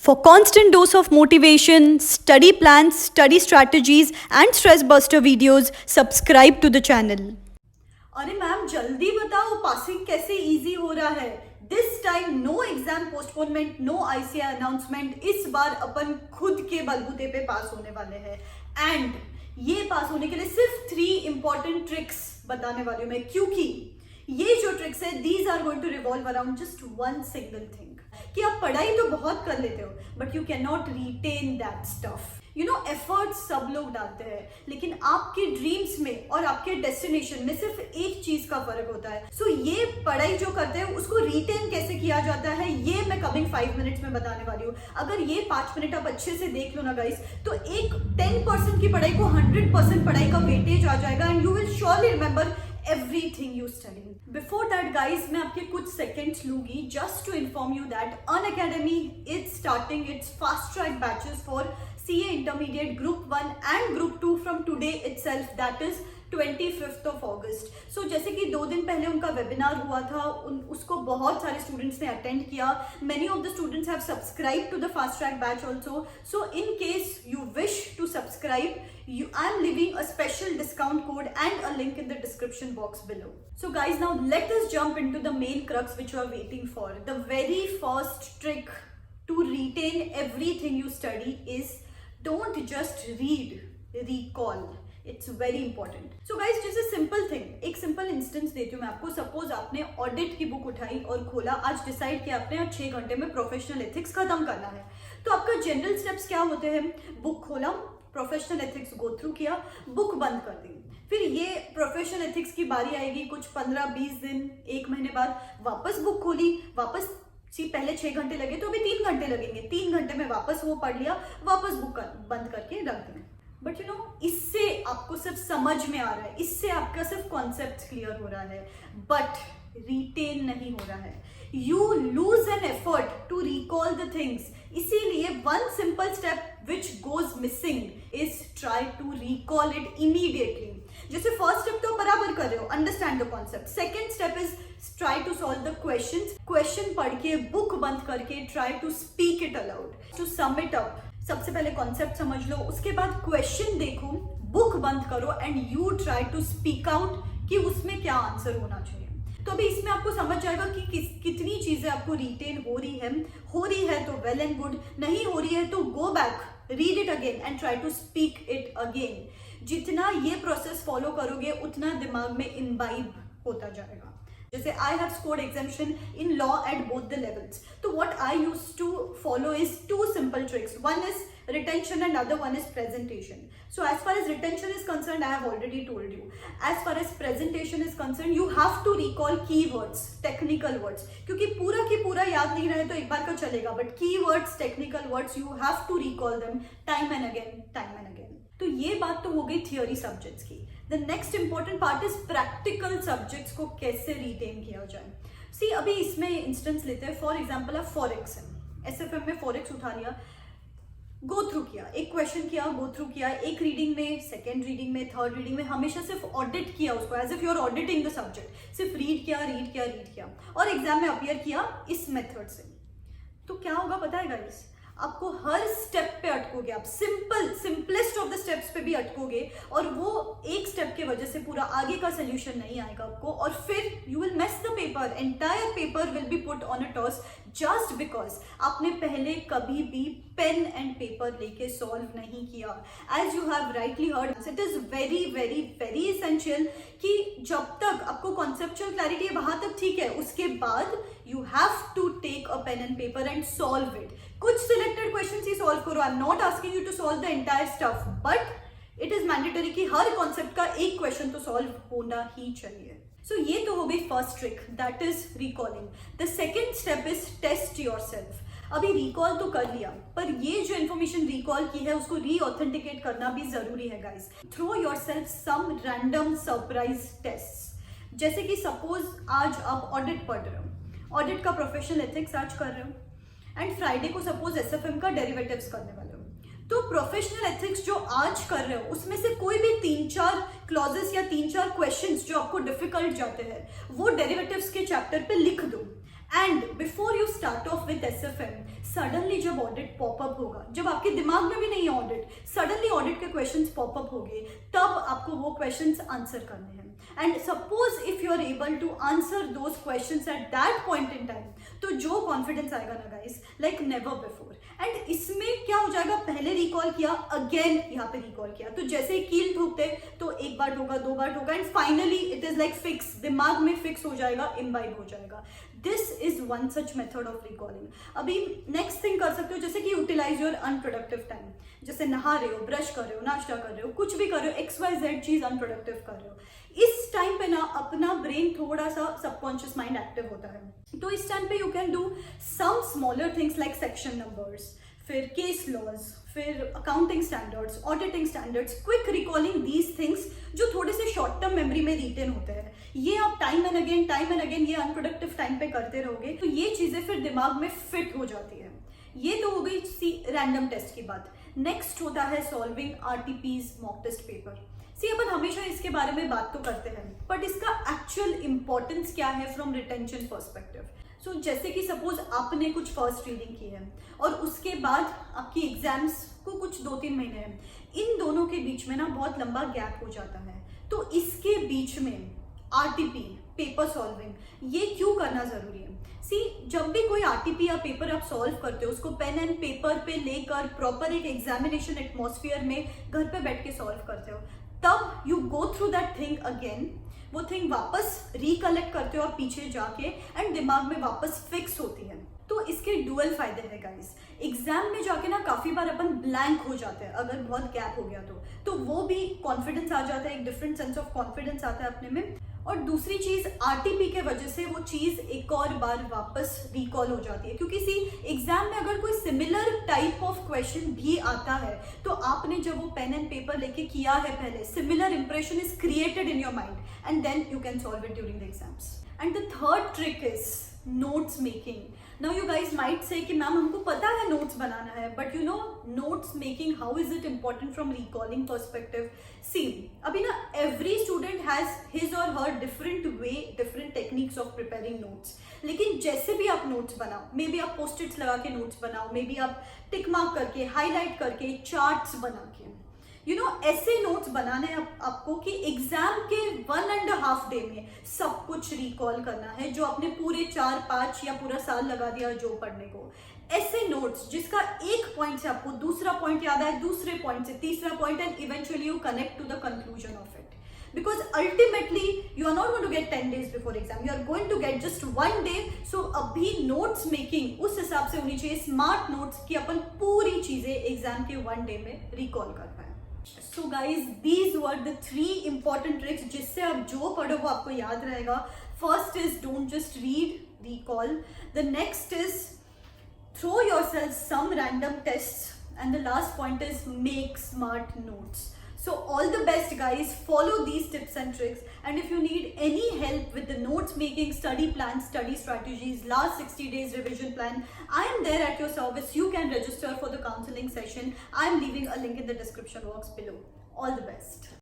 For constant dose of motivation, study plans, study strategies and stress buster videos, subscribe to the channel. अरे ma'am जल्दी बताओ passing कैसे easy हो रहा है. This time no exam postponement, no ICAI announcement. इस बार अपन खुद के बलबूते पे पास होने वाले हैं. एंड ये पास होने के लिए सिर्फ 3 इंपॉर्टेंट ट्रिक्स बताने वाली हूं मैं, क्योंकि ये जो ट्रिक्स है these are going to revolve around just one single thing. कि आप पढ़ाई तो बहुत कर लेते हो but you can not retain that stuff. You know efforts सब लोग डालते हैं, लेकिन आपके ड्रीम्स में और आपके डेस्टिनेशन में सिर्फ एक चीज का फर्क होता है. सो ये पढ़ाई जो करते हैं उसको रिटेन कैसे किया जाता है ये मैं कमिंग 5 मिनट्स में बताने वाली हूँ. अगर ये 5 मिनट आप अच्छे से देख लो ना गाइस, तो एक 10% की पढ़ाई को 100% पढ़ाई का वेटेज आ जाएगा and you will surely remember everything you study. Before that guys, मैं आपके कुछ seconds लूंगी just to inform you that Unacademy is starting its fast track batches for CA Intermediate Group 1 and Group 2 from today itself, that is 25th of August. So जैसे कि 2 दिन पहले उनका webinar हुआ था, उसको बहुत सारे स्टूडेंट्स ने अटेंड किया. Many of the students have subscribed to the fast track batch also. So in case you wish to subscribe, I am leaving a special discount code and a link in the description box below. So guys, now let us jump into the main crux which you are waiting for. The very first trick to retain everything you study is don't just read, recall. It's very important. So guys जैसे simple thing, एक simple instance देती हूँ मैं आपको. Suppose आपने audit की book उठाई और खोला, आज डिसाइड किया आपने 6 घंटे में प्रोफेशनल एथिक्स खत्म करना है. तो आपका जनरल स्टेप्स क्या होते हैं? बुक खोला, प्रोफेशनल एथिक्स गो थ्रू किया, बुक बंद कर दी. फिर ये प्रोफेशनल एथिक्स की बारी आएगी कुछ 15-20 दिन, 1 महीने बाद. वापस बुक खोली, वापस पहले 6 घंटे लगे तो अभी 3 घंटे लगेंगे. 3 घंटे में वापस वो पढ़ लिया, वापस बुक बंद करके रख दें. बट यू नो इससे आपको सिर्फ समझ में आ रहा है, इससे आपका सिर्फ कॉन्सेप्ट क्लियर हो रहा है, बट रिटेन नहीं हो रहा है. You lose an effort to recall the things. इसीलिए one simple step which goes missing is try to recall it immediately. जैसे फर्स्ट स्टेप तो बराबर कर रहे हो, understand the concept. Second step is try to solve the questions. Question पढ़ के book बंद करके try to speak it aloud. To sum it up, सबसे पहले कॉन्सेप्ट समझ लो, उसके बाद क्वेश्चन देखो, बुक बंद करो and you try to speak out कि उसमें क्या आंसर होना चाहिए. तो अभी इसमें आपको समझ जाएगा कि कितनी चीजें आपको रिटेन हो रही है तो वेल एंड गुड, नहीं हो रही है तो go back, read it again and try to speak it again. जितना ये प्रोसेस फॉलो करोगे उतना दिमाग में इम्बाइब होता जाएगा. जैसे I have scored examination in law at both the levels. तो what I used to follow is 2 simple tricks. One is retention and other one is presentation. So as far as retention is concerned, I have already told you. As far as presentation is concerned, you have to recall keywords, technical words. क्योंकि पूरा की पूरा याद नहीं रहे तो एक बार का चलेगा, but keywords, technical words, you have to recall them time and again. तो ये बात तो हो गई थियोरी सब्जेक्ट्स की. The next important part is practical subjects को कैसे रिटेन किया जाए. सी अभी इसमें इंस्टेंस लेते हैं. फॉर एग्जाम्पल आप फॉरेक्स है, एसएफएम में फॉरेक्स उठा लिया, गो थ्रू किया, एक क्वेश्चन किया, गो थ्रू किया, एक रीडिंग में, सेकेंड रीडिंग में, थर्ड रीडिंग में, हमेशा सिर्फ ऑडिट किया उसको, as if you are auditing the subject. सिर्फ रीड किया और एग्जाम में अपीयर किया इस मेथड से. तो क्या होगा पता है गाइस, आपको हर स्टेप पे अटकोगे आप, सिंपलेस्ट ऑफ द स्टेप्स पे भी अटकोगे और वो एक स्टेप की वजह से पूरा आगे का सोल्यूशन नहीं आएगा आपको, और फिर you will mess the paper. Entire paper will be put on a toss just because आपने पहले कभी भी पेन एंड पेपर लेके सॉल्व नहीं किया. As you have rightly heard, it is very very very essential कि जब तक आपको कॉन्सेप्चुअल क्लैरिटी है वहां तक ठीक है, उसके बाद you have to take a pen and paper and solve it. कुछ सिलेक्टेड क्वेश्चंस ही सॉल्व करो. I am not asking you to solve the entire stuff, but it is mandatory कि हर कॉन्सेप्ट का एक क्वेश्चन तो सॉल्व होना ही चाहिए. सो ये तो हो गई first trick, that is recalling. The second step is test yourself. अभी रिकॉल तो कर लिया, पर ये जो इन्फॉर्मेशन रिकॉल की है उसको रीऑथेंटिकेट करना भी जरूरी है guys. Throw yourself some random surprise test. जैसे कि सपोज आज आप ऑडिट पढ़ रहे हो, ऑडिट का प्रोफेशनल एथिक्स आज कर रहे हो एंड फ्राइडे को सपोज एसएफएम का डेरिवेटिव्स करने वाले हो. तो प्रोफेशनल एथिक्स जो आज कर रहे हो उसमें से कोई भी 3-4 क्लॉजेस या 3-4 क्वेश्चंस जो आपको डिफिकल्ट जाते हैं वो डेरिवेटिव्स के चैप्टर पे लिख दो and before you start off with SFM, suddenly जब ऑडिट पॉपअप होगा, जब आपके दिमाग में भी नहीं है ऑडिट, सडनली ऑडिट के क्वेश्चंस पॉपअप होंगे, तब आपको वो क्वेश्चंस आंसर करने हैं. And suppose if you are able to answer those questions at that point in time, तो जो कॉन्फिडेंस आएगा ना guys, like never before. And इसमें क्या हो जाएगा, पहले रिकॉल किया, अगेन यहाँ पे रिकॉल किया, तो जैसे कील ठोकते तो एक बार ठोका, दो बार ठोका, and finally it is like fix, दिमाग में फिक्स हो जाएगा, इम्बाइब हो जाएगा. This is one such method of recalling. अभी नेक्स्ट थिंग कर सकते हो, जैसे कि यूटिलाइज योर अनप्रोडक्टिव टाइम. जैसे नहा रहे हो, ब्रश कर रहे हो, नाश्ता कर रहे हो, कुछ भी कर रहे हो, XYZ चीज अनप्रोडक्टिव कर रहे हो, इस टाइम पे ना अपना ब्रेन थोड़ा सा सबकॉन्शियस माइंड एक्टिव होता है. तो इस टाइम पे you can do some smaller things like section numbers, फिर केस लॉज, फिर accounting standards, auditing standards, quick recalling these things जो थोड़े से शॉर्ट टर्म मेमोरी में रिटेन होते हैं. ये आप टाइम एंड अगेन ये अनप्रोडक्टिव टाइम पे करते रहोगे, तो ये चीजें फिर दिमाग में फिट हो जाती है. ये तो हो गई रैंडम टेस्ट की बात. नेक्स्ट होता है solving RTPs mock test paper. अपन हमेशा इसके बारे में बात तो करते हैं, बट इसका एक्चुअल इंपॉर्टेंस क्या है फ्रॉम रिटेंशन पर्सपेक्टिव. सो जैसे कि सपोज आपने कुछ फर्स्ट रीडिंग की है और उसके बाद आपकी एग्जाम्स को कुछ 2-3 महीने हैं, इन दोनों के बीच में ना बहुत लंबा गैप हो जाता है. तो इसके बीच में RTP पेपर सॉल्विंग ये क्यों करना जरूरी है. जब भी कोई RTP या पेपर आप सॉल्व करते हो, उसको पेन एंड पेपर पे लेकर प्रॉपर एक एग्जामिनेशन एटमॉस्फेयर में घर पे बैठ के सॉल्व करते हो, तब you go through that thing again. वो थिंग वापस रिकलेक्ट करते हो आप पीछे जाके, एंड दिमाग में वापस फिक्स होती है. तो इसके डुअल फायदे हैं गाइस. एग्जाम में जाके ना काफी बार अपन ब्लैंक हो जाते हैं अगर बहुत गैप हो गया तो वो भी कॉन्फिडेंस आ जाता है, एक डिफरेंट सेंस ऑफ कॉन्फिडेंस आता है अपने में. और दूसरी चीज RTP के वजह से वो चीज एक और बार वापस रिकॉल हो जाती है, क्योंकि एग्जाम में अगर कोई सिमिलर टाइप ऑफ क्वेश्चन भी आता है तो आपने जब वो पेन एंड पेपर लेके किया है पहले, similar impression is created in your mind and then you can solve it during the exams. And the third trick is notes making. Now you guys might say कि ma'am हमको पता है notes बनाना है, but you know notes making, how is it important from recalling perspective. See अभी ना every student has his or her different way, different techniques of preparing notes. लेकिन जैसे भी आप नोट्स बनाओ, मे बी आप पोस्ट-इट्स लगा के नोट्स बनाओ, मे बी आप टिक मार्क करके, हाईलाइट करके, चार्ट्स बना के, ऐसे नोट्स बनाने आपको कि एग्जाम के 1.5 डे में सब कुछ रिकॉल करना है जो आपने पूरे 4-5 या पूरा साल लगा दिया जो पढ़ने को. ऐसे नोट्स जिसका एक पॉइंट से आपको दूसरा पॉइंट याद है, दूसरे पॉइंट से तीसरा point, and eventually you connect to the conclusion of it. Because ultimately you are not going to get 10 days before exam, you are going to get just 1 day. So अभी notes making उस हिसाब से होनी चाहिए, smart notes कि अपन पूरी चीजें exam के 1 डे में रिकॉल कर पाए. So guys, these were the 3 important tricks जिससे आप जो पढ़ो वो आपको याद रहेगा. First is don't just read, recall. The next is throw yourself some random tests, and the last point is make smart notes. So all the best guys, follow these tips and tricks, and if you need any help with the notes making, study plans, study strategies, last 60 days revision plan, I am there at your service. You can register for the counseling session. I am leaving a link in the description box below. All the best.